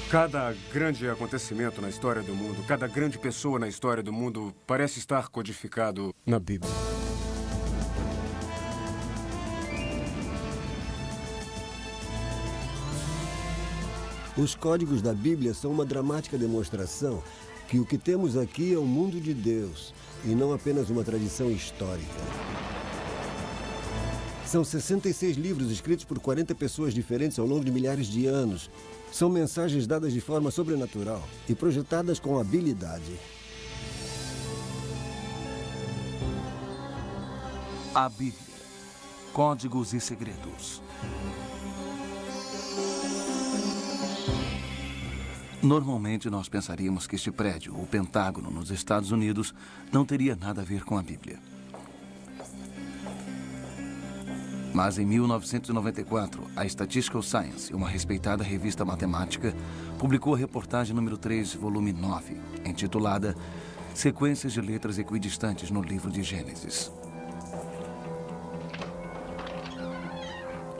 Cada grande acontecimento na história do mundo, cada grande pessoa na história do mundo parece estar codificado na Bíblia. Os códigos da Bíblia são uma dramática demonstração que o que temos aqui é o mundo de Deus e não apenas uma tradição histórica. São 66 livros escritos por 40 pessoas diferentes ao longo de milhares de anos. São mensagens dadas de forma sobrenatural e projetadas com habilidade. A Bíblia. Códigos e segredos. Normalmente nós pensaríamos que este prédio, o Pentágono, nos Estados Unidos, não teria nada a ver com a Bíblia. Mas em 1994, a Statistical Science, uma respeitada revista matemática, publicou a reportagem número 3, volume 9, intitulada Sequências de letras equidistantes no livro de Gênesis.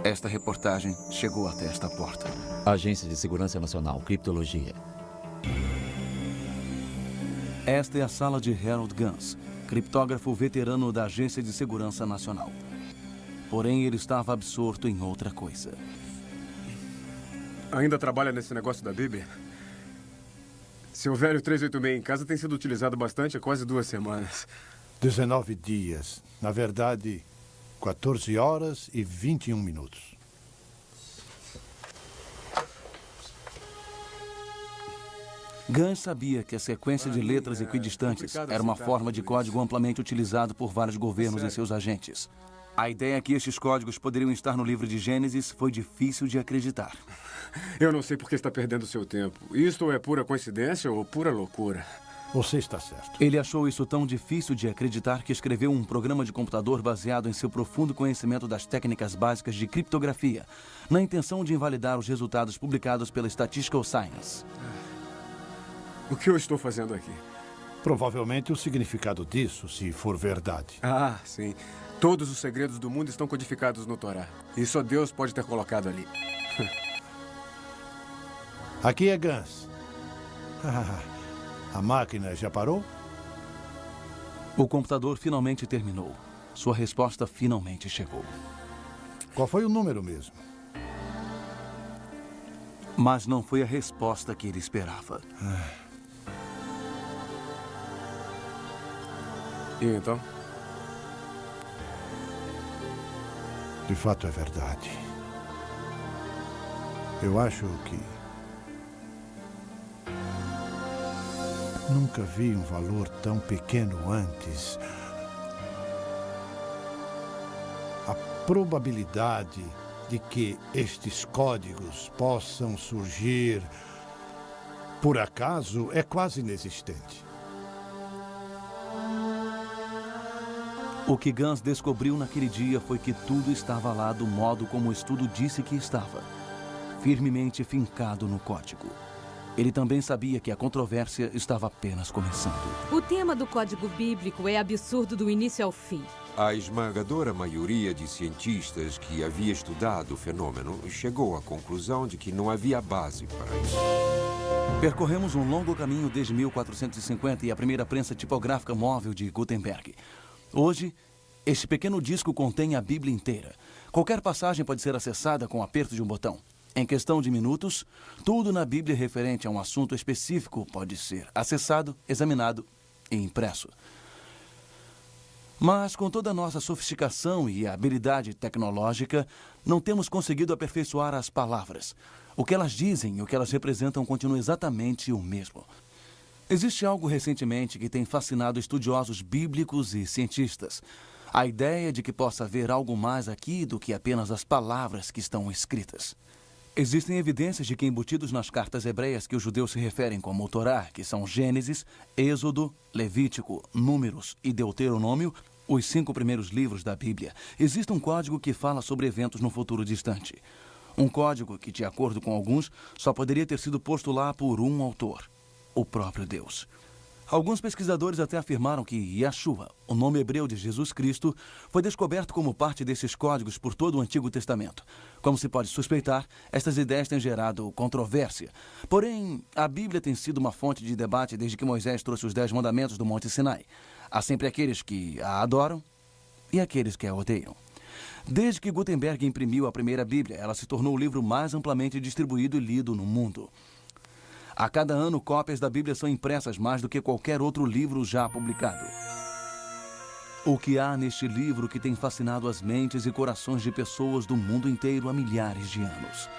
Esta reportagem chegou até esta porta. Agência de Segurança Nacional, Criptologia. Esta é a sala de Harold Gans, criptógrafo veterano da Agência de Segurança Nacional. Porém, ele estava absorto em outra coisa. Ainda trabalha nesse negócio da Bíblia? Seu velho 386 em casa tem sido utilizado bastante há quase 2 semanas. 19 dias. Na verdade, 14 horas e 21 minutos. Gans sabia que a sequência de letras equidistantes era uma forma de código amplamente utilizado por vários governos e seus agentes. A ideia que estes códigos poderiam estar no livro de Gênesis foi difícil de acreditar. Eu não sei por que está perdendo seu tempo. Isto é pura coincidência ou pura loucura? Você está certo. Ele achou isso tão difícil de acreditar que escreveu um programa de computador baseado em seu profundo conhecimento das técnicas básicas de criptografia, na intenção de invalidar os resultados publicados pela Statistical Science. O que eu estou fazendo aqui? Provavelmente o significado disso, se for verdade. Ah, sim. Todos os segredos do mundo estão codificados no Torá. E só Deus pode ter colocado ali. Aqui é Gans. A máquina já parou? O computador finalmente terminou. Sua resposta finalmente chegou. Qual foi o número mesmo? Mas não foi a resposta que ele esperava. E então? De fato é verdade. Eu acho que nunca vi um valor tão pequeno antes. A probabilidade de que estes códigos possam surgir por acaso é quase inexistente. O que Gans descobriu naquele dia foi que tudo estava lá do modo como o estudo disse que estava, firmemente fincado no código. Ele também sabia que a controvérsia estava apenas começando. O tema do código bíblico é absurdo do início ao fim. A esmagadora maioria de cientistas que havia estudado o fenômeno chegou à conclusão de que não havia base para isso. Percorremos um longo caminho desde 1450 e a primeira prensa tipográfica móvel de Gutenberg. Hoje, este pequeno disco contém a Bíblia inteira. Qualquer passagem pode ser acessada com o aperto de um botão. Em questão de minutos, tudo na Bíblia referente a um assunto específico pode ser acessado, examinado e impresso. Mas, com toda a nossa sofisticação e habilidade tecnológica, não temos conseguido aperfeiçoar as palavras. O que elas dizem e o que elas representam continua exatamente o mesmo. Existe algo recentemente que tem fascinado estudiosos bíblicos e cientistas. A ideia de que possa haver algo mais aqui do que apenas as palavras que estão escritas. Existem evidências de que embutidos nas cartas hebreias que os judeus se referem como o Torá, que são Gênesis, Êxodo, Levítico, Números e Deuteronômio, os 5 primeiros livros da Bíblia, existe um código que fala sobre eventos no futuro distante. Um código que, de acordo com alguns, só poderia ter sido posto lá por um autor. O próprio Deus. Alguns pesquisadores até afirmaram que Yeshua, o nome hebreu de Jesus Cristo, foi descoberto como parte desses códigos por todo o Antigo Testamento. Como se pode suspeitar, estas ideias têm gerado controvérsia. Porém, a Bíblia tem sido uma fonte de debate desde que Moisés trouxe os 10 mandamentos do Monte Sinai. Há sempre aqueles que a adoram e aqueles que a odeiam. Desde que Gutenberg imprimiu a primeira Bíblia, ela se tornou o livro mais amplamente distribuído e lido no mundo. A cada ano, cópias da Bíblia são impressas mais do que qualquer outro livro já publicado. O que há neste livro que tem fascinado as mentes e corações de pessoas do mundo inteiro há milhares de anos?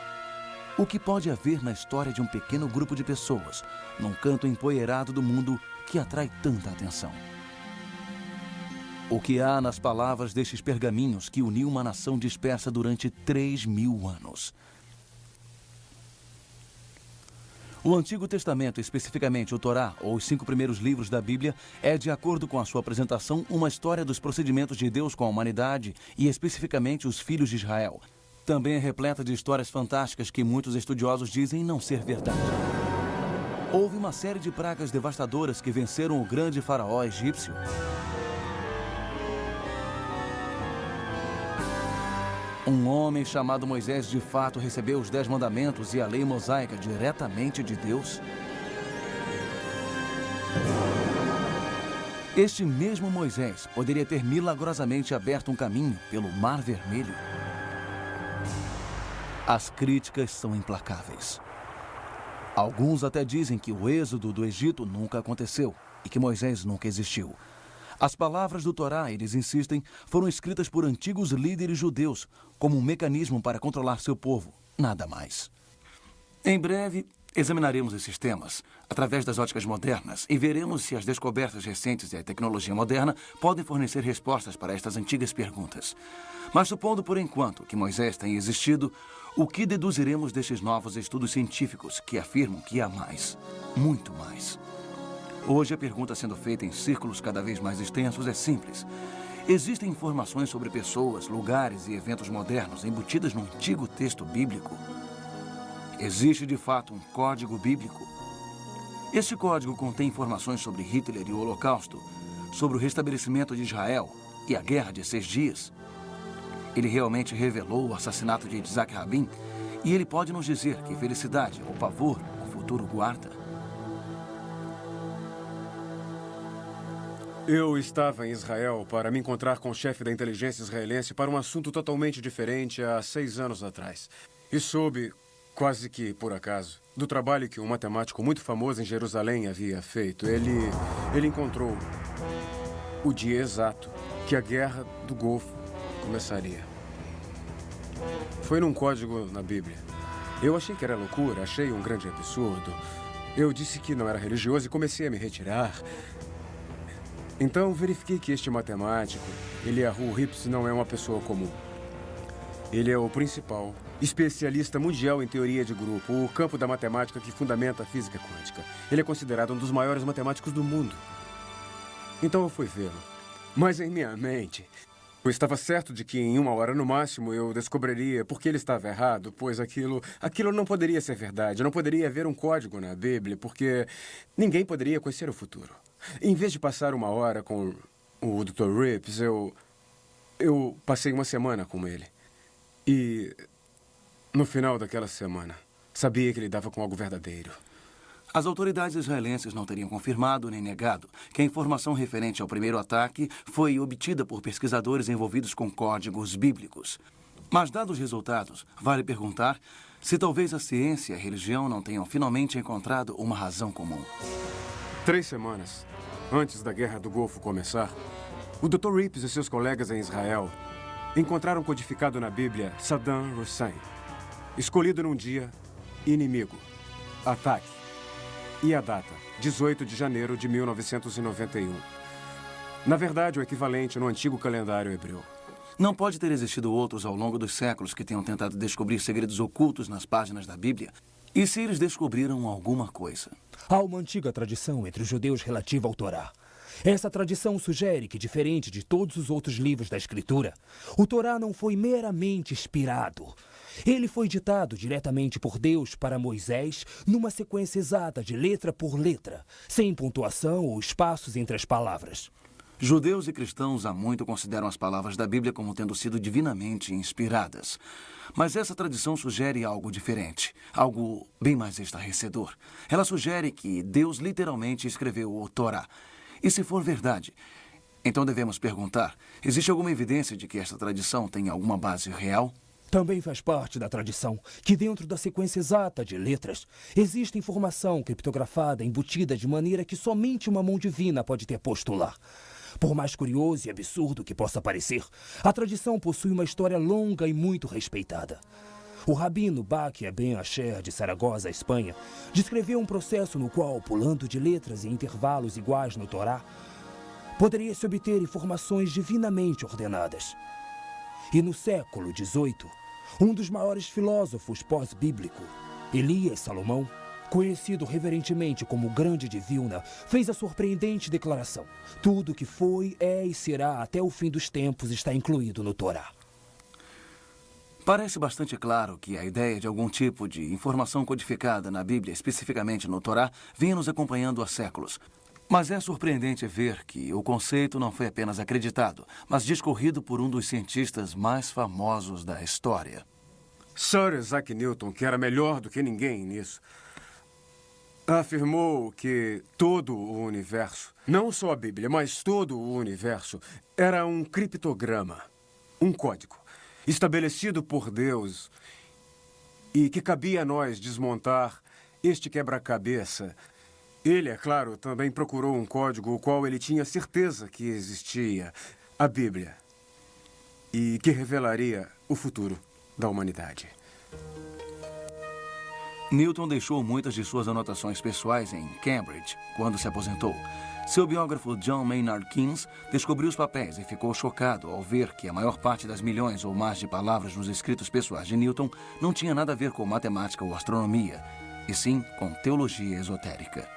O que pode haver na história de um pequeno grupo de pessoas, num canto empoeirado do mundo, que atrai tanta atenção? O que há nas palavras destes pergaminhos que uniu uma nação dispersa durante 3.000 anos? O Antigo Testamento, especificamente o Torá, ou os 5 primeiros livros da Bíblia, é, de acordo com a sua apresentação, uma história dos procedimentos de Deus com a humanidade e, especificamente, os filhos de Israel. Também é repleta de histórias fantásticas que muitos estudiosos dizem não ser verdade. Houve uma série de pragas devastadoras que venceram o grande faraó egípcio. Um homem chamado Moisés de fato recebeu os 10 mandamentos e a lei mosaica diretamente de Deus? Este mesmo Moisés poderia ter milagrosamente aberto um caminho pelo Mar Vermelho? As críticas são implacáveis. Alguns até dizem que o êxodo do Egito nunca aconteceu e que Moisés nunca existiu. As palavras do Torá, eles insistem, foram escritas por antigos líderes judeus como um mecanismo para controlar seu povo, nada mais. Em breve, examinaremos esses temas através das óticas modernas e veremos se as descobertas recentes e a tecnologia moderna podem fornecer respostas para estas antigas perguntas. Mas supondo por enquanto que Moisés tenha existido, o que deduziremos destes novos estudos científicos que afirmam que há mais, muito mais? Hoje, a pergunta sendo feita em círculos cada vez mais extensos é simples. Existem informações sobre pessoas, lugares e eventos modernos embutidas no antigo texto bíblico? Existe, de fato, um código bíblico? Este código contém informações sobre Hitler e o Holocausto, sobre o restabelecimento de Israel e a Guerra de 6 Dias. Ele realmente revelou o assassinato de Yitzhak Rabin e ele pode nos dizer que felicidade ou pavor o futuro guarda? Eu estava em Israel para me encontrar com o chefe da inteligência israelense para um assunto totalmente diferente há 6 anos atrás. E soube, quase que por acaso, do trabalho que um matemático muito famoso em Jerusalém havia feito. Ele encontrou o dia exato que a Guerra do Golfo começaria. Foi num código na Bíblia. Eu achei que era loucura, achei um grande absurdo. Eu disse que não era religioso e comecei a me retirar. Então, verifiquei que este matemático, Eliyahu Rips, não é uma pessoa comum. Ele é o principal especialista mundial em teoria de grupo, o campo da matemática que fundamenta a física quântica. Ele é considerado um dos maiores matemáticos do mundo. Então, eu fui vê-lo. Mas em minha mente, eu estava certo de que em 1 hora no máximo eu descobriria por que ele estava errado, pois aquilo não poderia ser verdade. Não poderia haver um código na Bíblia, porque ninguém poderia conhecer o futuro. Em vez de passar 1 hora com o Dr. Rips, eu passei 1 semana com ele. E no final daquela semana, sabia que ele lidava com algo verdadeiro. As autoridades israelenses não teriam confirmado nem negado que a informação referente ao primeiro ataque foi obtida por pesquisadores envolvidos com códigos bíblicos. Mas, dados os resultados, vale perguntar se talvez a ciência e a religião não tenham finalmente encontrado uma razão comum. 3 semanas antes da Guerra do Golfo começar, o Dr. Rips e seus colegas em Israel encontraram codificado na Bíblia Saddam Hussein, escolhido num dia inimigo, ataque, e a data, 18 de janeiro de 1991. Na verdade, o equivalente no antigo calendário hebreu. Não pode ter existido outros ao longo dos séculos que tenham tentado descobrir segredos ocultos nas páginas da Bíblia. E se eles descobriram alguma coisa? Há uma antiga tradição entre os judeus relativa ao Torá. Essa tradição sugere que, diferente de todos os outros livros da Escritura, o Torá não foi meramente inspirado. Ele foi ditado diretamente por Deus para Moisés numa sequência exata de letra por letra, sem pontuação ou espaços entre as palavras. Judeus e cristãos há muito consideram as palavras da Bíblia como tendo sido divinamente inspiradas. Mas essa tradição sugere algo diferente, algo bem mais estarrecedor. Ela sugere que Deus literalmente escreveu o Torá. E se for verdade, então devemos perguntar, existe alguma evidência de que esta tradição tem alguma base real? Também faz parte da tradição que dentro da sequência exata de letras existe informação criptografada embutida de maneira que somente uma mão divina pode ter posto lá. Por mais curioso e absurdo que possa parecer, a tradição possui uma história longa e muito respeitada. O rabino Baquia Ben Asher, de Saragossa, Espanha, descreveu um processo no qual, pulando de letras em intervalos iguais no Torá, poderia-se obter informações divinamente ordenadas. E no século XVIII, um dos maiores filósofos pós-bíblico, Elias Salomão, conhecido reverentemente como o Grande de Vilna, fez a surpreendente declaração: tudo que foi, é e será até o fim dos tempos está incluído no Torá. Parece bastante claro que a ideia de algum tipo de informação codificada na Bíblia, especificamente no Torá, vem nos acompanhando há séculos. Mas é surpreendente ver que o conceito não foi apenas acreditado, mas discorrido por um dos cientistas mais famosos da história. Sir Isaac Newton, que era melhor do que ninguém nisso, afirmou que todo o universo, não só a Bíblia, mas todo o universo, era um criptograma, um código, estabelecido por Deus e que cabia a nós desmontar este quebra-cabeça. Ele, é claro, também procurou um código o qual ele tinha certeza que existia, a Bíblia, e que revelaria o futuro da humanidade. Newton deixou muitas de suas anotações pessoais em Cambridge quando se aposentou. Seu biógrafo John Maynard Keynes descobriu os papéis e ficou chocado ao ver que a maior parte das milhões ou mais de palavras nos escritos pessoais de Newton não tinha nada a ver com matemática ou astronomia, e sim com teologia esotérica.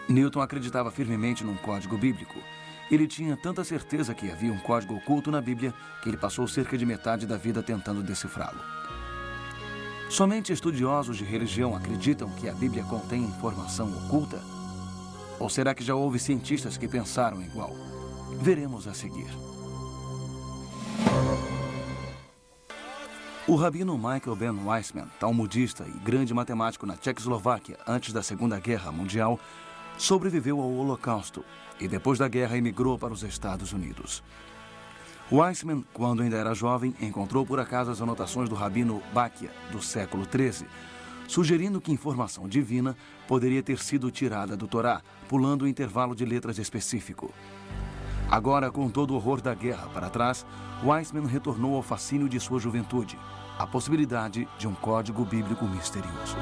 Newton acreditava firmemente num código bíblico. Ele tinha tanta certeza que havia um código oculto na Bíblia que ele passou cerca de metade da vida tentando decifrá-lo. Somente estudiosos de religião acreditam que a Bíblia contém informação oculta? Ou será que já houve cientistas que pensaram igual? Veremos a seguir. O rabino Michael Ben Weissman, talmudista e grande matemático na Tchecoslováquia antes da Segunda Guerra Mundial, sobreviveu ao Holocausto e depois da guerra emigrou para os Estados Unidos. Weissman, quando ainda era jovem, encontrou por acaso as anotações do rabino Baquia, do século XIII, sugerindo que informação divina poderia ter sido tirada do Torá, pulando o intervalo de letras específico. Agora, com todo o horror da guerra para trás, Weissman retornou ao fascínio de sua juventude, a possibilidade de um código bíblico misterioso.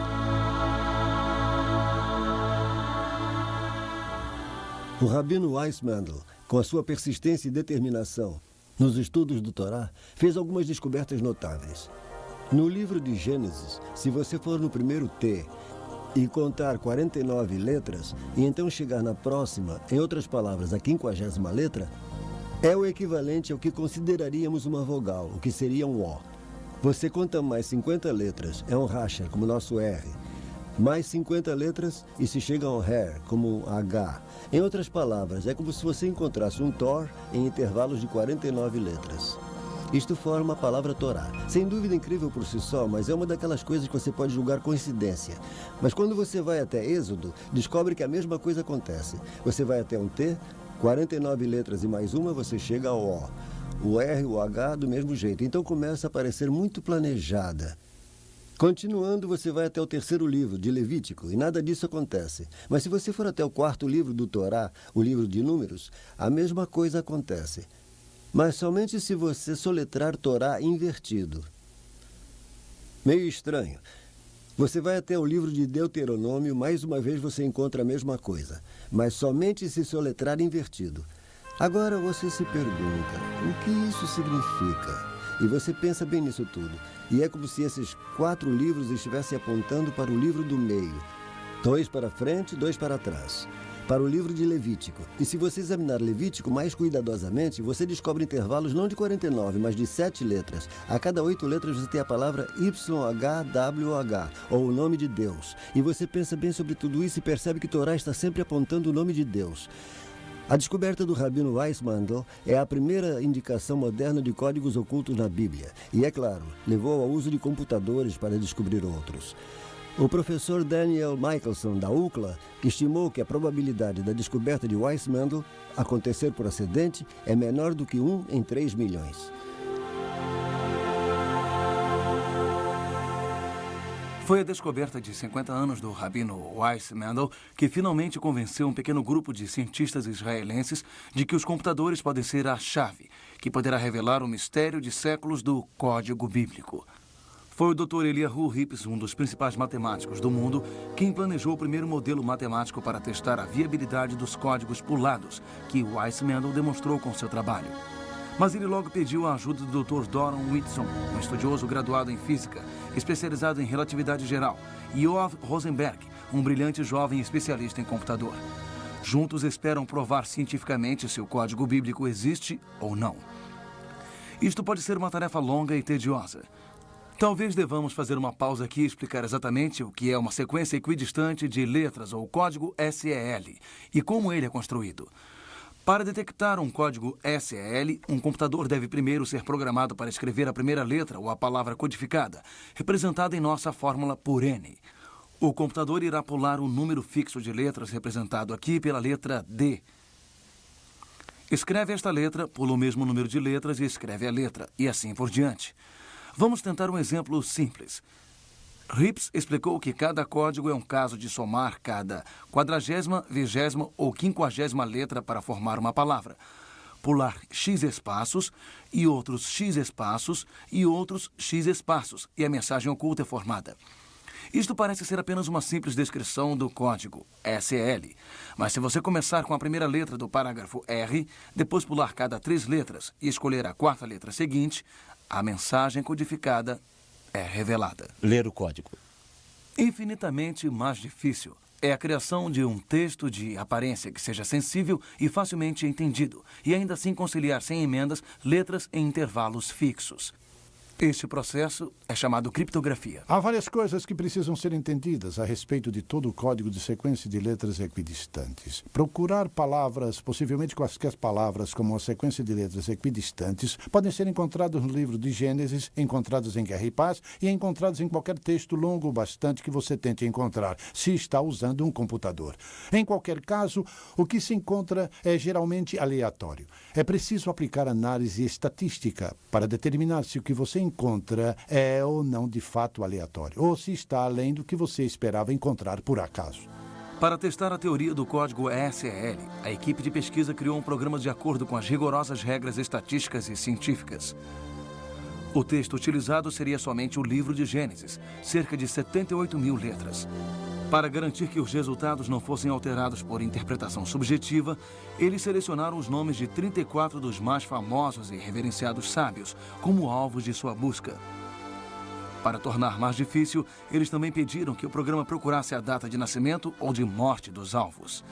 O rabino Weissman, com a sua persistência e determinação nos estudos do Torá, fez algumas descobertas notáveis. No livro de Gênesis, se você for no primeiro T e contar 49 letras, e então chegar na próxima, em outras palavras, a 50ª letra, é o equivalente ao que consideraríamos uma vogal, o que seria um O. Você conta mais 50 letras, é um racha, como o nosso R. Mais 50 letras e se chega ao hair, como um H. Em outras palavras, é como se você encontrasse um Thor em intervalos de 49 letras. Isto forma a palavra Torá. Sem dúvida incrível por si só, mas é uma daquelas coisas que você pode julgar coincidência. Mas quando você vai até Êxodo, descobre que a mesma coisa acontece. Você vai até um T, 49 letras e mais uma, você chega ao O. O R, o H, do mesmo jeito. Então começa a parecer muito planejada. Continuando, você vai até o 3º livro, de Levítico, e nada disso acontece. Mas se você for até o 4º livro do Torá, o livro de Números, a mesma coisa acontece. Mas somente se você soletrar Torá invertido. Meio estranho. Você vai até o livro de Deuteronômio, mais uma vez você encontra a mesma coisa, mas somente se soletrar invertido. Agora você se pergunta, o que isso significa? E você pensa bem nisso tudo. E é como se esses 4 livros estivessem apontando para o livro do meio. 2 para frente, 2 para trás. para o livro de Levítico. E se você examinar Levítico mais cuidadosamente, você descobre intervalos não de 49, mas de 7 letras. A cada 8 letras você tem a palavra YHWH, ou o nome de Deus. E você pensa bem sobre tudo isso e percebe que Torá está sempre apontando o nome de Deus. A descoberta do Rabino Weissmandl é a primeira indicação moderna de códigos ocultos na Bíblia. E, é claro, levou ao uso de computadores para descobrir outros. O professor Daniel Michelson, da UCLA, estimou que a probabilidade da descoberta de Weissmandl acontecer por acidente é menor do que 1 em 3 milhões. Foi a descoberta de 50 anos do Rabino Weissmandl que finalmente convenceu um pequeno grupo de cientistas israelenses de que os computadores podem ser a chave, que poderá revelar o mistério de séculos do código bíblico. Foi o Dr. Eliyahu Rips, um dos principais matemáticos do mundo, quem planejou o primeiro modelo matemático para testar a viabilidade dos códigos pulados, que Weissmandl demonstrou com seu trabalho. Mas ele logo pediu a ajuda do Dr. Doron Whitson, um estudioso graduado em física, especializado em relatividade geral, e Yoav Rosenberg, um brilhante jovem especialista em computador. Juntos esperam provar cientificamente se o código bíblico existe ou não. Isto pode ser uma tarefa longa e tediosa. Talvez devamos fazer uma pausa aqui e explicar exatamente o que é uma sequência equidistante de letras ou código SEL e como ele é construído. Para detectar um código SEL, um computador deve primeiro ser programado para escrever a primeira letra ou a palavra codificada, representada em nossa fórmula por N. O computador irá pular um número fixo de letras representado aqui pela letra D. Escreve esta letra, pula o mesmo número de letras e escreve a letra, e assim por diante. Vamos tentar um exemplo simples. Rips explicou que cada código é um caso de somar cada 40ª, 20ª ou 50ª letra para formar uma palavra. Pular X espaços e outros X espaços e outros X espaços, e a mensagem oculta é formada. Isto parece ser apenas uma simples descrição do código SEL. Mas se você começar com a primeira letra do parágrafo R, depois pular cada 3 letras e escolher a 4ª letra seguinte, a mensagem codificada é revelada. Ler o código. Infinitamente mais difícil é a criação de um texto de aparência que seja sensível e facilmente entendido, e ainda assim conciliar sem emendas letras em intervalos fixos. Este processo é chamado criptografia. Há várias coisas que precisam ser entendidas a respeito de todo o código de sequência de letras equidistantes. Procurar palavras, possivelmente quaisquer palavras, como uma sequência de letras equidistantes, podem ser encontradas no livro de Gênesis, encontradas em Guerra e Paz e encontradas em qualquer texto longo o bastante que você tente encontrar, se está usando um computador. Em qualquer caso, o que se encontra é geralmente aleatório. É preciso aplicar análise estatística para determinar se o que você encontra é ou não de fato aleatório, ou se está além do que você esperava encontrar por acaso. Para testar a teoria do código SEL, a equipe de pesquisa criou um programa de acordo com as rigorosas regras estatísticas e científicas. O texto utilizado seria somente o livro de Gênesis, cerca de 78.000 letras. Para garantir que os resultados não fossem alterados por interpretação subjetiva, eles selecionaram os nomes de 34 dos mais famosos e reverenciados sábios como alvos de sua busca. Para tornar mais difícil, eles também pediram que o programa procurasse a data de nascimento ou de morte dos alvos.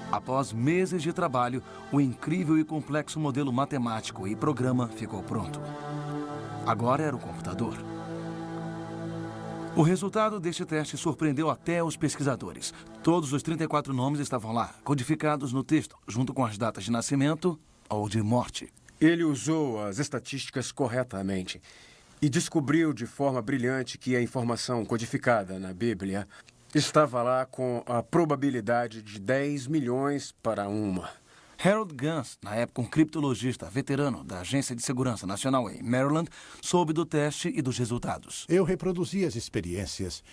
Após meses de trabalho, o incrível e complexo modelo matemático e programa ficou pronto. Agora era o computador. O resultado deste teste surpreendeu até os pesquisadores. Todos os 34 nomes estavam lá, codificados no texto, junto com as datas de nascimento ou de morte. Ele usou as estatísticas corretamente e descobriu de forma brilhante que a informação codificada na Bíblia estava lá com a probabilidade de 10 milhões para 1. Harold Gans, na época um criptologista veterano da Agência de Segurança Nacional em Maryland, soube do teste e dos resultados. Eu reproduzi as experiências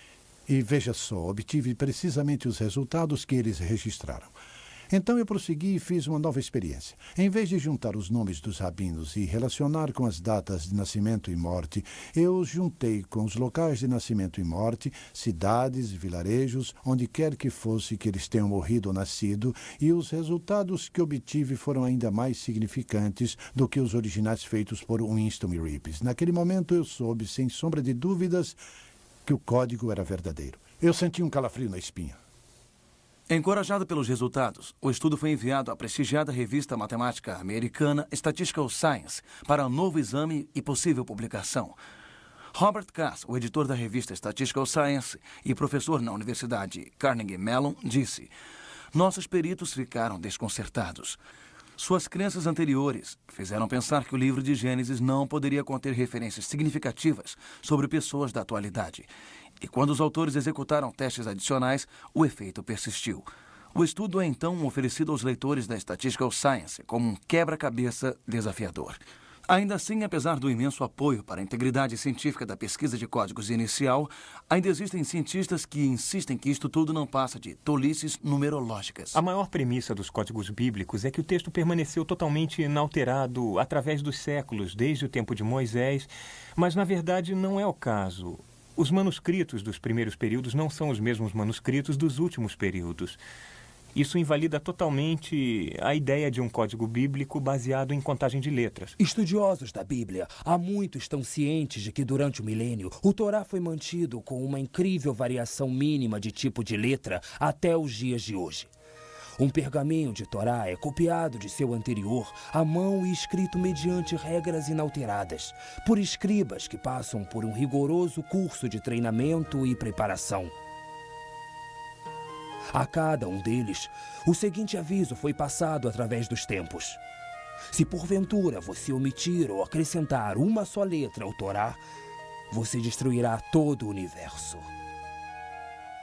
e, veja só, obtive precisamente os resultados que eles registraram. Então eu prossegui e fiz uma nova experiência. Em vez de juntar os nomes dos rabinos e relacionar com as datas de nascimento e morte, eu os juntei com os locais de nascimento e morte, cidades, vilarejos, onde quer que fosse que eles tenham morrido ou nascido, e os resultados que obtive foram ainda mais significantes do que os originais feitos por Winston e Rips. Naquele momento eu soube, sem sombra de dúvidas, que o código era verdadeiro. Eu senti um calafrio na espinha. Encorajado pelos resultados, o estudo foi enviado à prestigiada revista matemática americana Statistical Science para um novo exame e possível publicação. Robert Cass, o editor da revista Statistical Science e professor na Universidade Carnegie Mellon, disse: "Nossos peritos ficaram desconcertados. Suas crenças anteriores fizeram pensar que o livro de Gênesis não poderia conter referências significativas sobre pessoas da atualidade. E quando os autores executaram testes adicionais, o efeito persistiu. O estudo é então oferecido aos leitores da Statistical Science como um quebra-cabeça desafiador. Ainda assim, apesar do imenso apoio para a integridade científica da pesquisa de códigos inicial, ainda existem cientistas que insistem que isto tudo não passa de tolices numerológicas. A maior premissa dos códigos bíblicos é que o texto permaneceu totalmente inalterado através dos séculos, desde o tempo de Moisés, mas na verdade não é o caso. Os manuscritos dos primeiros períodos não são os mesmos manuscritos dos últimos períodos. Isso invalida totalmente a ideia de um código bíblico baseado em contagem de letras. Estudiosos da Bíblia há muito estão cientes de que durante o milênio o Torá foi mantido com uma incrível variação mínima de tipo de letra até os dias de hoje. Um pergaminho de Torá é copiado de seu anterior à mão e escrito mediante regras inalteradas, por escribas que passam por um rigoroso curso de treinamento e preparação. A cada um deles, o seguinte aviso foi passado através dos tempos: se porventura você omitir ou acrescentar uma só letra ao Torá, você destruirá todo o universo.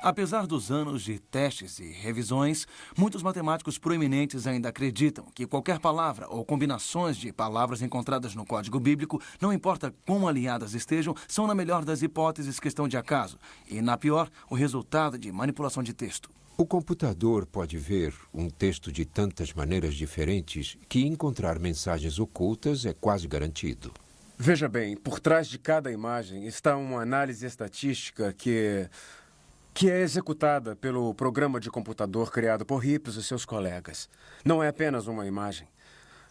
Apesar dos anos de testes e revisões, muitos matemáticos proeminentes ainda acreditam que qualquer palavra ou combinações de palavras encontradas no código bíblico, não importa quão alinhadas estejam, são, na melhor das hipóteses, questão de acaso e, na pior, o resultado de manipulação de texto. O computador pode ver um texto de tantas maneiras diferentes que encontrar mensagens ocultas é quase garantido. Veja bem, por trás de cada imagem está uma análise estatística que é executada pelo programa de computador criado por Hippos e seus colegas. Não é apenas uma imagem.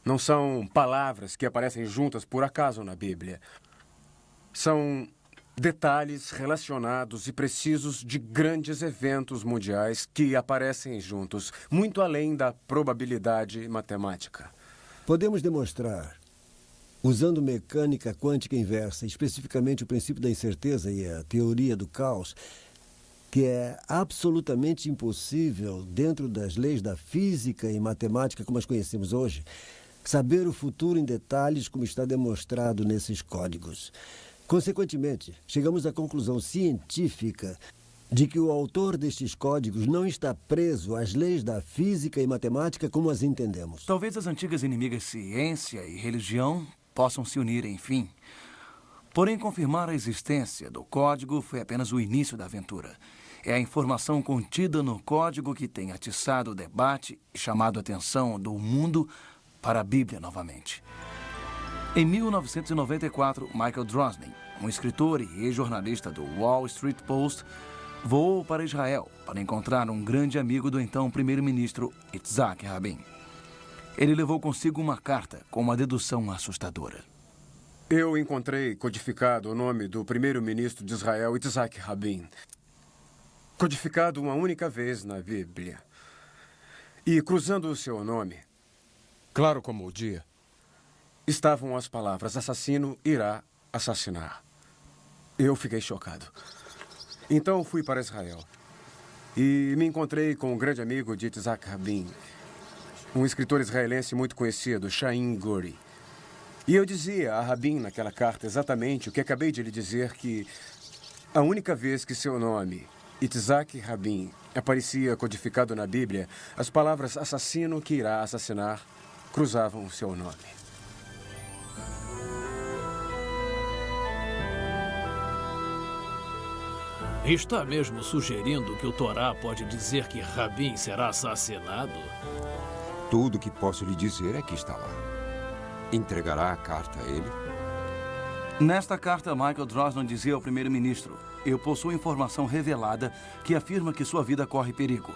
Não são palavras que aparecem juntas por acaso na Bíblia. São detalhes relacionados e precisos de grandes eventos mundiais que aparecem juntos, muito além da probabilidade matemática. Podemos demonstrar, usando mecânica quântica inversa, especificamente o princípio da incerteza e a teoria do caos, que é absolutamente impossível, dentro das leis da física e matemática como as conhecemos hoje, saber o futuro em detalhes como está demonstrado nesses códigos. Consequentemente, chegamos à conclusão científica de que o autor destes códigos não está preso às leis da física e matemática como as entendemos. Talvez as antigas inimigas ciência e religião possam se unir, enfim. Porém, confirmar a existência do código foi apenas o início da aventura. É a informação contida no código que tem atiçado o debate e chamado a atenção do mundo para a Bíblia novamente. Em 1994, Michael Drosnin, um escritor e ex-jornalista do Wall Street Post, voou para Israel para encontrar um grande amigo do então primeiro-ministro Yitzhak Rabin. Ele levou consigo uma carta com uma dedução assustadora. Eu encontrei codificado o nome do primeiro-ministro de Israel, Yitzhak Rabin. Codificado uma única vez na Bíblia. E cruzando o seu nome, claro como o dia, estavam as palavras: assassino irá assassinar. Eu fiquei chocado. Então fui para Israel e me encontrei com um grande amigo de Yitzhak Rabin, um escritor israelense muito conhecido, Chaim Guri. E eu dizia a Rabin naquela carta exatamente o que acabei de lhe dizer, que a única vez que seu nome, Yitzhak Rabin, aparecia codificado na Bíblia, as palavras assassino que irá assassinar cruzavam o seu nome. Está mesmo sugerindo que o Torá pode dizer que Rabin será assassinado? Tudo que posso lhe dizer é que está lá. Entregará a carta a ele? Nesta carta, Michael Drosnin dizia ao primeiro-ministro: eu possuo informação revelada que afirma que sua vida corre perigo.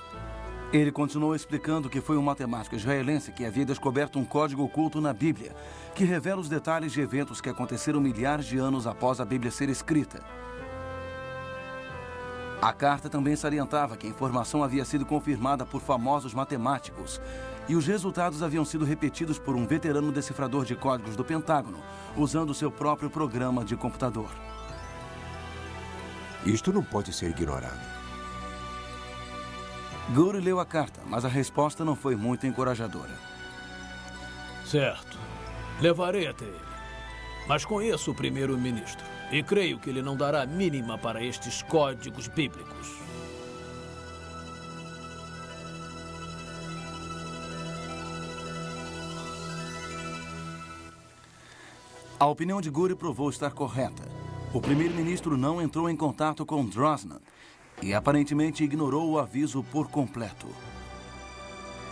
Ele continuou explicando que foi um matemático israelense que havia descoberto um código oculto na Bíblia, que revela os detalhes de eventos que aconteceram milhares de anos após a Bíblia ser escrita. A carta também salientava que a informação havia sido confirmada por famosos matemáticos e os resultados haviam sido repetidos por um veterano decifrador de códigos do Pentágono, usando seu próprio programa de computador. Isto não pode ser ignorado. Gouri leu a carta, mas a resposta não foi muito encorajadora. Certo. Levarei até ele. Mas conheço o primeiro-ministro e creio que ele não dará a mínima para estes códigos bíblicos. A opinião de Gouri provou estar correta. O primeiro-ministro não entrou em contato com Drosnin e aparentemente ignorou o aviso por completo.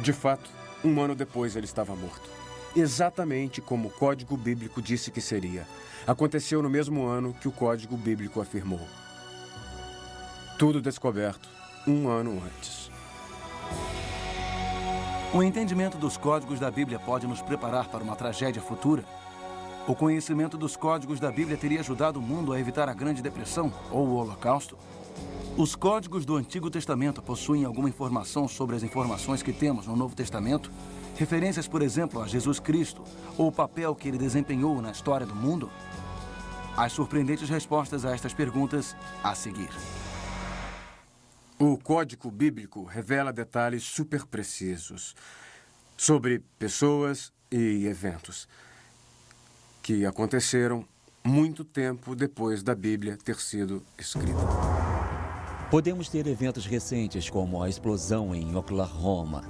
De fato, 1 ano depois ele estava morto. Exatamente como o Código Bíblico disse que seria. Aconteceu no mesmo ano que o Código Bíblico afirmou. Tudo descoberto 1 ano antes. O entendimento dos códigos da Bíblia pode nos preparar para uma tragédia futura? O conhecimento dos códigos da Bíblia teria ajudado o mundo a evitar a Grande Depressão ou o Holocausto? Os códigos do Antigo Testamento possuem alguma informação sobre as informações que temos no Novo Testamento? Referências, por exemplo, a Jesus Cristo ou o papel que ele desempenhou na história do mundo? As surpreendentes respostas a estas perguntas a seguir. O Código Bíblico revela detalhes super precisos sobre pessoas e eventos que aconteceram muito tempo depois da Bíblia ter sido escrita. Podemos ter eventos recentes como a explosão em Oklahoma,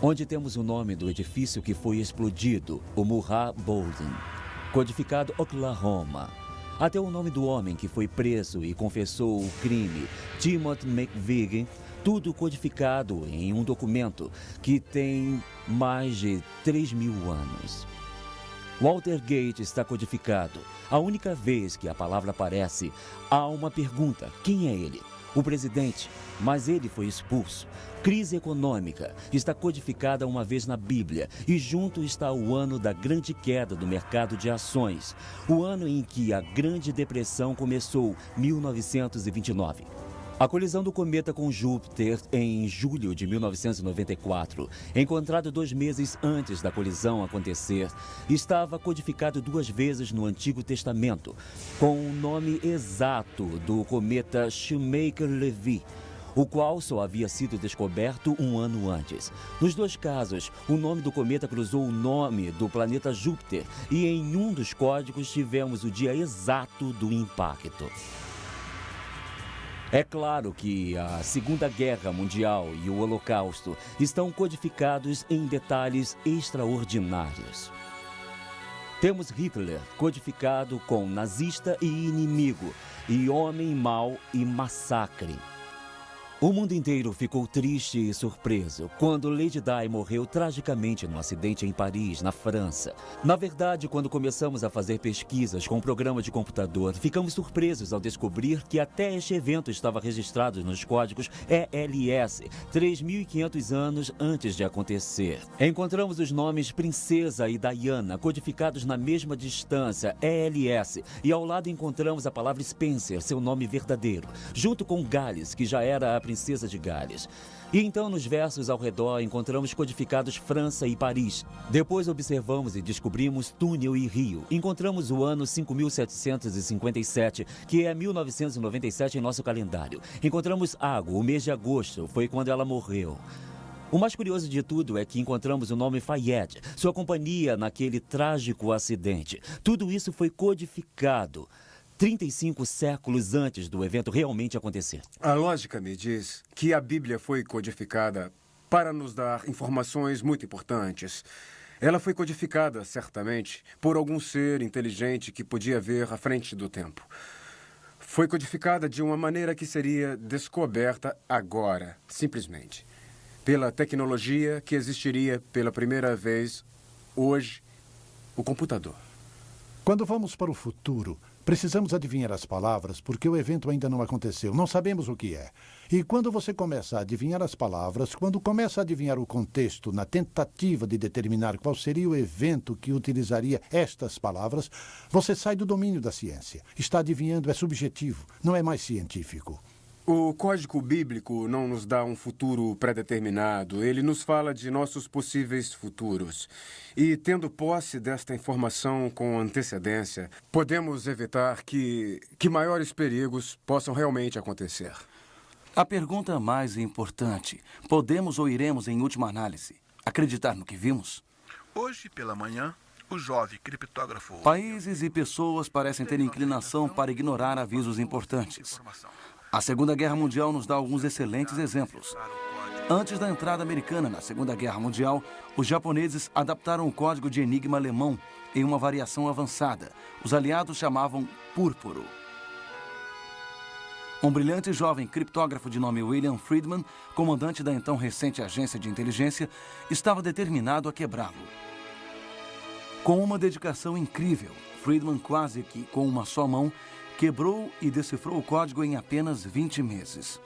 onde temos o nome do edifício que foi explodido, o Murrah Building, codificado Oklahoma. Até o nome do homem que foi preso e confessou o crime, Timothy McVeigh, tudo codificado em um documento que tem mais de 3.000 anos. Watergate está codificado. A única vez que a palavra aparece, há uma pergunta: quem é ele? O presidente, mas ele foi expulso. Crise econômica está codificada uma vez na Bíblia e junto está o ano da grande queda do mercado de ações, o ano em que a Grande Depressão começou, 1929. A colisão do cometa com Júpiter em julho de 1994, encontrado 2 meses antes da colisão acontecer, estava codificado 2 vezes no Antigo Testamento, com o nome exato do cometa Shoemaker-Levy, o qual só havia sido descoberto 1 ano antes. Nos 2 casos, o nome do cometa cruzou o nome do planeta Júpiter e em um dos códigos tivemos o dia exato do impacto. É claro que a Segunda Guerra Mundial e o Holocausto estão codificados em detalhes extraordinários. Temos Hitler codificado com nazista e inimigo, e homem mau e massacre. O mundo inteiro ficou triste e surpreso quando Lady Di morreu tragicamente num acidente em Paris, na França. Na verdade, quando começamos a fazer pesquisas com um programa de computador, ficamos surpresos ao descobrir que até este evento estava registrado nos códigos ELS, 3.500 anos antes de acontecer. Encontramos os nomes Princesa e Diana codificados na mesma distância, ELS, e ao lado encontramos a palavra Spencer, seu nome verdadeiro, junto com Gales, que já era a princesa de Gales. E então, nos versos ao redor, encontramos codificados França e Paris. Depois observamos e descobrimos túnel e rio. Encontramos o ano 5757, que é 1997 em nosso calendário. Encontramos água, o mês de agosto, foi quando ela morreu. O mais curioso de tudo é que encontramos o nome Fayette, sua companhia naquele trágico acidente. Tudo isso foi codificado 35 séculos antes do evento realmente acontecer. A lógica me diz que a Bíblia foi codificada para nos dar informações muito importantes. Ela foi codificada, certamente, por algum ser inteligente que podia ver à frente do tempo. Foi codificada de uma maneira que seria descoberta agora, simplesmente, pela tecnologia que existiria pela primeira vez hoje, o computador. Quando vamos para o futuro, precisamos adivinhar as palavras porque o evento ainda não aconteceu. Não sabemos o que é. E quando você começa a adivinhar as palavras, quando começa a adivinhar o contexto na tentativa de determinar qual seria o evento que utilizaria estas palavras, você sai do domínio da ciência. Está adivinhando, é subjetivo, não é mais científico. O código bíblico não nos dá um futuro pré-determinado. Ele nos fala de nossos possíveis futuros. E, tendo posse desta informação com antecedência, podemos evitar que maiores perigos possam realmente acontecer. A pergunta mais importante: podemos ou iremos, em última análise, acreditar no que vimos? Hoje pela manhã, o jovem criptógrafo... Países e pessoas parecem ter inclinação para ignorar avisos importantes. A Segunda Guerra Mundial nos dá alguns excelentes exemplos. Antes da entrada americana na Segunda Guerra Mundial, os japoneses adaptaram o código de enigma alemão em uma variação avançada. Os aliados chamavam púrpuro. Um brilhante jovem criptógrafo de nome William Friedman, comandante da então recente agência de inteligência, estava determinado a quebrá-lo. Com uma dedicação incrível, Friedman, quase que com uma só mão, quebrou e decifrou o código em apenas 20 meses.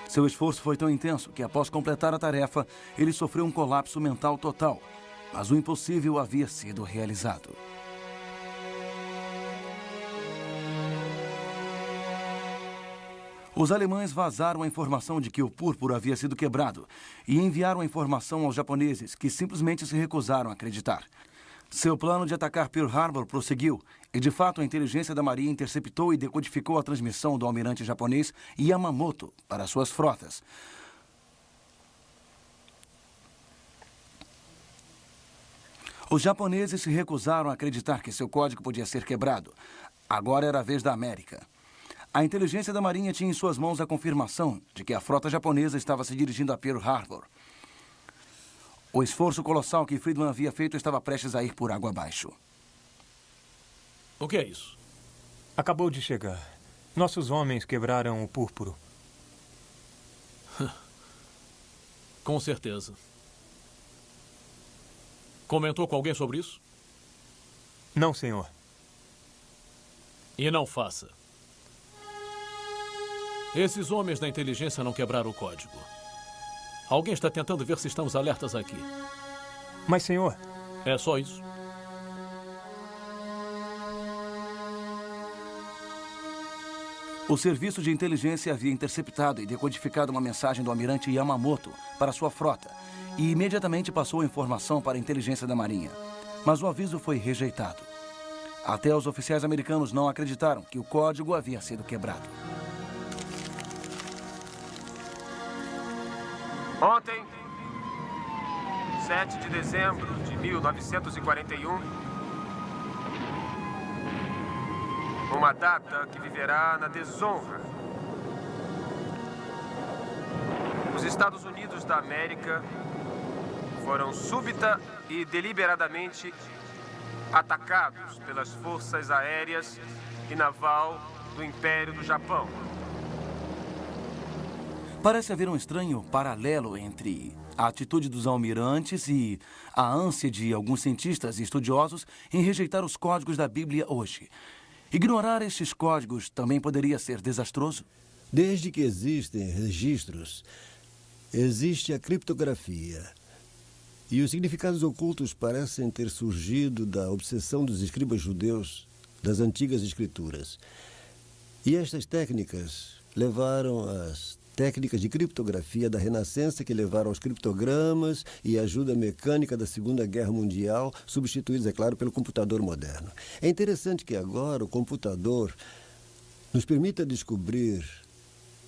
Seu esforço foi tão intenso que, após completar a tarefa, ele sofreu um colapso mental total. Mas o impossível havia sido realizado. Os alemães vazaram a informação de que o púrpuro havia sido quebrado e enviaram a informação aos japoneses, que simplesmente se recusaram a acreditar. Seu plano de atacar Pearl Harbor prosseguiu e, de fato, a inteligência da Marinha interceptou e decodificou a transmissão do almirante japonês Yamamoto para suas frotas. Os japoneses se recusaram a acreditar que seu código podia ser quebrado. Agora era a vez da América. A inteligência da Marinha tinha em suas mãos a confirmação de que a frota japonesa estava se dirigindo a Pearl Harbor. O esforço colossal que Friedman havia feito estava prestes a ir por água abaixo. O que é isso? Acabou de chegar. Nossos homens quebraram o púrpuro. Com certeza. Comentou com alguém sobre isso? Não, senhor. E não faça. Esses homens da inteligência não quebraram o código. Alguém está tentando ver se estamos alertas aqui. Mas, senhor... É só isso. O serviço de inteligência havia interceptado e decodificado uma mensagem do almirante Yamamoto para sua frota e imediatamente passou a informação para a inteligência da Marinha. Mas o aviso foi rejeitado. Até os oficiais americanos não acreditaram que o código havia sido quebrado. Ontem, 7 de dezembro de 1941, uma data que viverá na desonra. Os Estados Unidos da América foram súbita e deliberadamente atacados pelas forças aéreas e naval do Império do Japão. Parece haver um estranho paralelo entre a atitude dos almirantes e a ânsia de alguns cientistas e estudiosos em rejeitar os códigos da Bíblia hoje. Ignorar estes códigos também poderia ser desastroso? Desde que existem registros, existe a criptografia. E os significados ocultos parecem ter surgido da obsessão dos escribas judeus das antigas escrituras. E estas técnicas levaram às técnicas de criptografia da Renascença, que levaram aos criptogramas e a ajuda mecânica da Segunda Guerra Mundial, substituídos, é claro, pelo computador moderno. É interessante que agora o computador nos permita descobrir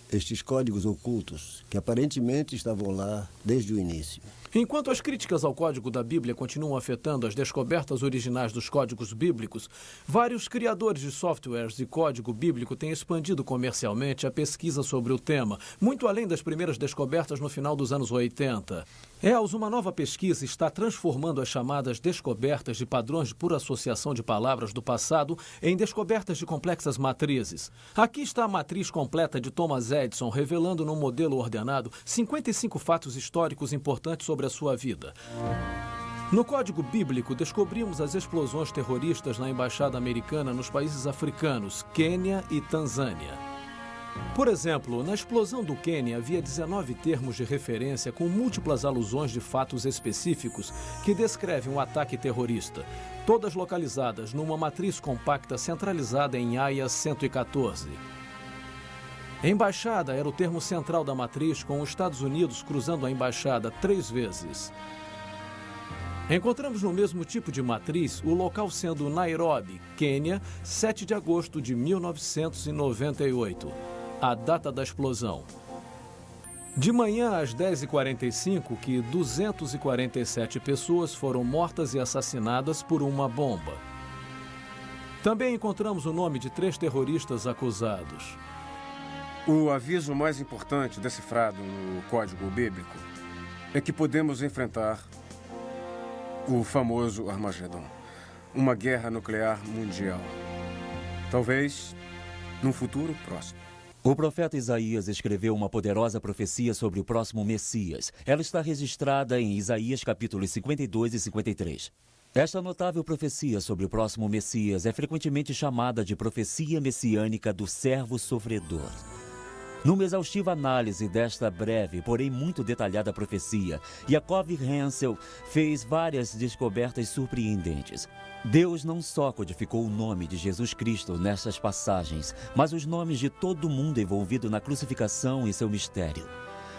estes códigos ocultos que aparentemente estavam lá desde o início. Enquanto as críticas ao código da Bíblia continuam afetando as descobertas originais dos códigos bíblicos, vários criadores de softwares de código bíblico têm expandido comercialmente a pesquisa sobre o tema, muito além das primeiras descobertas no final dos anos 80. Uma nova pesquisa está transformando as chamadas descobertas de padrões por associação de palavras do passado em descobertas de complexas matrizes. Aqui está a matriz completa de Thomas Edison, revelando num modelo ordenado 55 fatos históricos importantes sobre a sua vida. No código bíblico, descobrimos as explosões terroristas na embaixada americana nos países africanos, Quênia e Tanzânia. Por exemplo, na explosão do Quênia havia 19 termos de referência com múltiplas alusões de fatos específicos que descrevem um ataque terrorista, todas localizadas numa matriz compacta centralizada em AIA 114. Embaixada era o termo central da matriz, com os Estados Unidos cruzando a embaixada 3 vezes. Encontramos no mesmo tipo de matriz o local sendo Nairobi, Quênia, 7 de agosto de 1998, a data da explosão. De manhã às 10h45, que 247 pessoas foram mortas e assassinadas por uma bomba. Também encontramos o nome de 3 terroristas acusados. O aviso mais importante decifrado no Código Bíblico é que podemos enfrentar o famoso Armagedon, uma guerra nuclear mundial. Talvez num futuro próximo. O profeta Isaías escreveu uma poderosa profecia sobre o próximo Messias. Ela está registrada em Isaías capítulos 52 e 53. Esta notável profecia sobre o próximo Messias é frequentemente chamada de profecia messiânica do servo sofredor. Numa exaustiva análise desta breve, porém muito detalhada profecia, Yaakov Hensel fez várias descobertas surpreendentes. Deus não só codificou o nome de Jesus Cristo nessas passagens, mas os nomes de todo mundo envolvido na crucificação e seu mistério.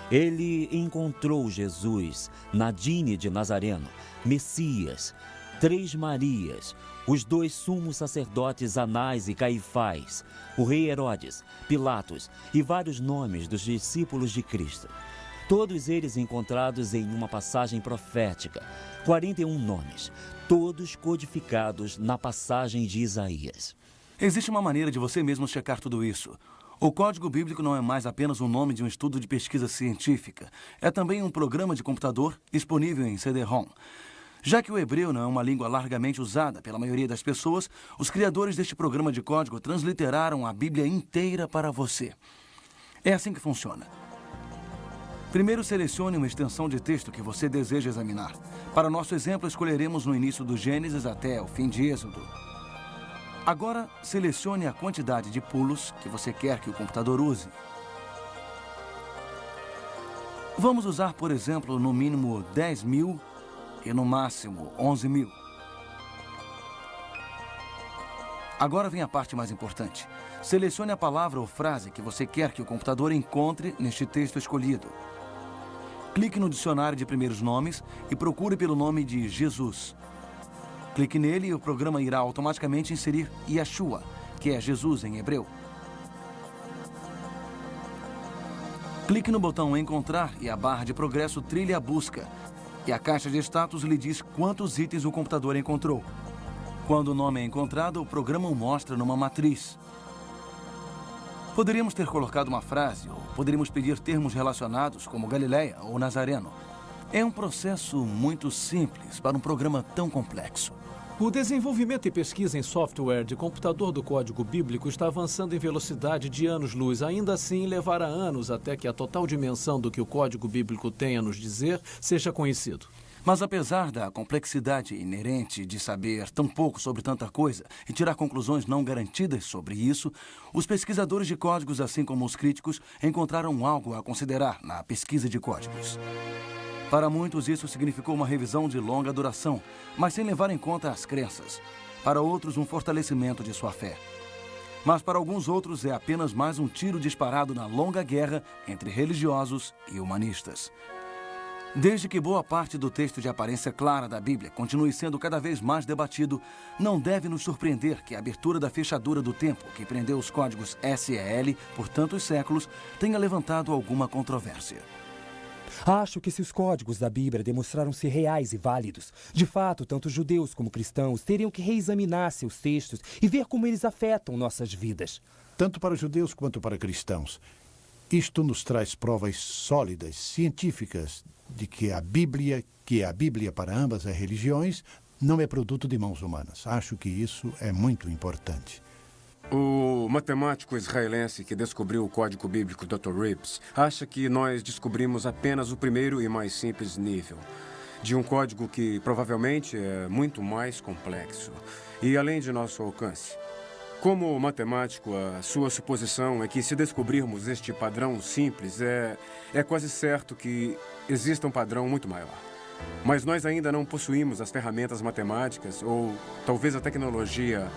Ele encontrou Jesus, Nadine de Nazareno, Messias, 3 Marias, os 2 sumos sacerdotes Anás e Caifás, o rei Herodes, Pilatos e vários nomes dos discípulos de Cristo. Todos eles encontrados em uma passagem profética, 41 nomes, todos codificados na passagem de Isaías. Existe uma maneira de você mesmo checar tudo isso. O Código Bíblico não é mais apenas o nome de um estudo de pesquisa científica. É também um programa de computador disponível em CD-ROM. Já que o hebreu não é uma língua largamente usada pela maioria das pessoas, os criadores deste programa de código transliteraram a Bíblia inteira para você. É assim que funciona. Primeiro, selecione uma extensão de texto que você deseja examinar. Para nosso exemplo, escolheremos no início do Gênesis até o fim de Êxodo. Agora, selecione a quantidade de pulos que você quer que o computador use. Vamos usar, por exemplo, no mínimo 10.000 e no máximo 11.000. Agora vem a parte mais importante. Selecione a palavra ou frase que você quer que o computador encontre neste texto escolhido. Clique no dicionário de primeiros nomes e procure pelo nome de Jesus. Clique nele e o programa irá automaticamente inserir Yeshua, que é Jesus em hebreu. Clique no botão Encontrar e a barra de progresso trilha a busca. E a caixa de status lhe diz quantos itens o computador encontrou. Quando o nome é encontrado, o programa o mostra numa matriz. Poderíamos ter colocado uma frase, ou poderíamos pedir termos relacionados, como Galileia ou Nazareno. É um processo muito simples para um programa tão complexo. O desenvolvimento e pesquisa em software de computador do Código Bíblico está avançando em velocidade de anos-luz. Ainda assim, levará anos até que a total dimensão do que o Código Bíblico tem a nos dizer seja conhecido. Mas apesar da complexidade inerente de saber tão pouco sobre tanta coisa e tirar conclusões não garantidas sobre isso, os pesquisadores de códigos, assim como os críticos, encontraram algo a considerar na pesquisa de códigos. Para muitos, isso significou uma revisão de longa duração, mas sem levar em conta as crenças. Para outros, um fortalecimento de sua fé. Mas para alguns outros, é apenas mais um tiro disparado na longa guerra entre religiosos e humanistas. Desde que boa parte do texto de aparência clara da Bíblia continue sendo cada vez mais debatido, não deve nos surpreender que a abertura da fechadura do tempo, que prendeu os códigos SEL por tantos séculos, tenha levantado alguma controvérsia. Acho que se os códigos da Bíblia demonstraram-se reais e válidos, de fato, tanto judeus como cristãos teriam que reexaminar seus textos e ver como eles afetam nossas vidas. Tanto para judeus quanto para cristãos. Isto nos traz provas sólidas, científicas, de que a Bíblia para ambas as religiões, não é produto de mãos humanas. Acho que isso é muito importante. O matemático israelense que descobriu o Código Bíblico, Dr. Rips, acha que nós descobrimos apenas o primeiro e mais simples nível de um código que provavelmente é muito mais complexo e além de nosso alcance. Como matemático, a sua suposição é que se descobrirmos este padrão simples, é quase certo que exista um padrão muito maior. Mas nós ainda não possuímos as ferramentas matemáticas ou talvez a tecnologia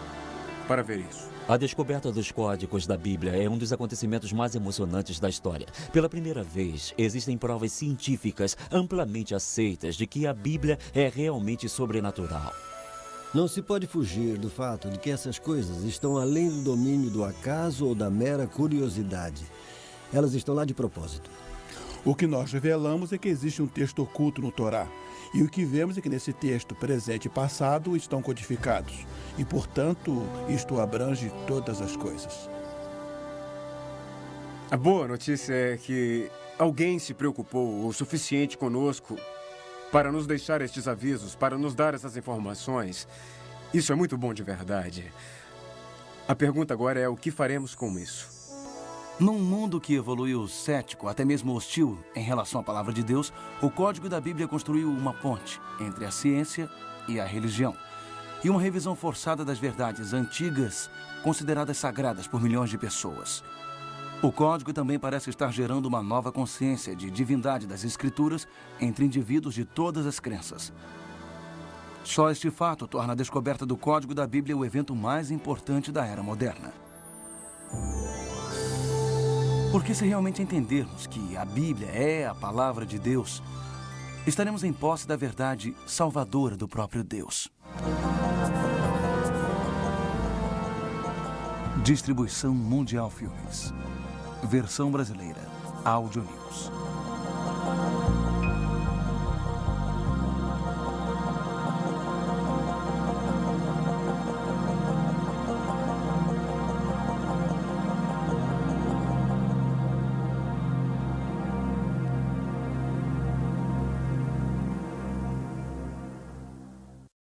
para ver isso. A descoberta dos códigos da Bíblia é um dos acontecimentos mais emocionantes da história. Pela primeira vez, existem provas científicas amplamente aceitas de que a Bíblia é realmente sobrenatural. Não se pode fugir do fato de que essas coisas estão além do domínio do acaso ou da mera curiosidade. Elas estão lá de propósito. O que nós revelamos é que existe um texto oculto no Torá. E o que vemos é que nesse texto, presente e passado, estão codificados. E, portanto, isto abrange todas as coisas. A boa notícia é que alguém se preocupou o suficiente conosco para nos deixar estes avisos, para nos dar essas informações. Isso é muito bom de verdade. A pergunta agora é o que faremos com isso? Num mundo que evoluiu cético, até mesmo hostil, em relação à palavra de Deus, o Código da Bíblia construiu uma ponte entre a ciência e a religião. E uma revisão forçada das verdades antigas, consideradas sagradas por milhões de pessoas. O Código também parece estar gerando uma nova consciência de divindade das Escrituras entre indivíduos de todas as crenças. Só este fato torna a descoberta do Código da Bíblia o evento mais importante da era moderna. Porque se realmente entendermos que a Bíblia é a palavra de Deus, estaremos em posse da verdade salvadora do próprio Deus. Distribuição Mundial Filmes. Versão brasileira. Audio News.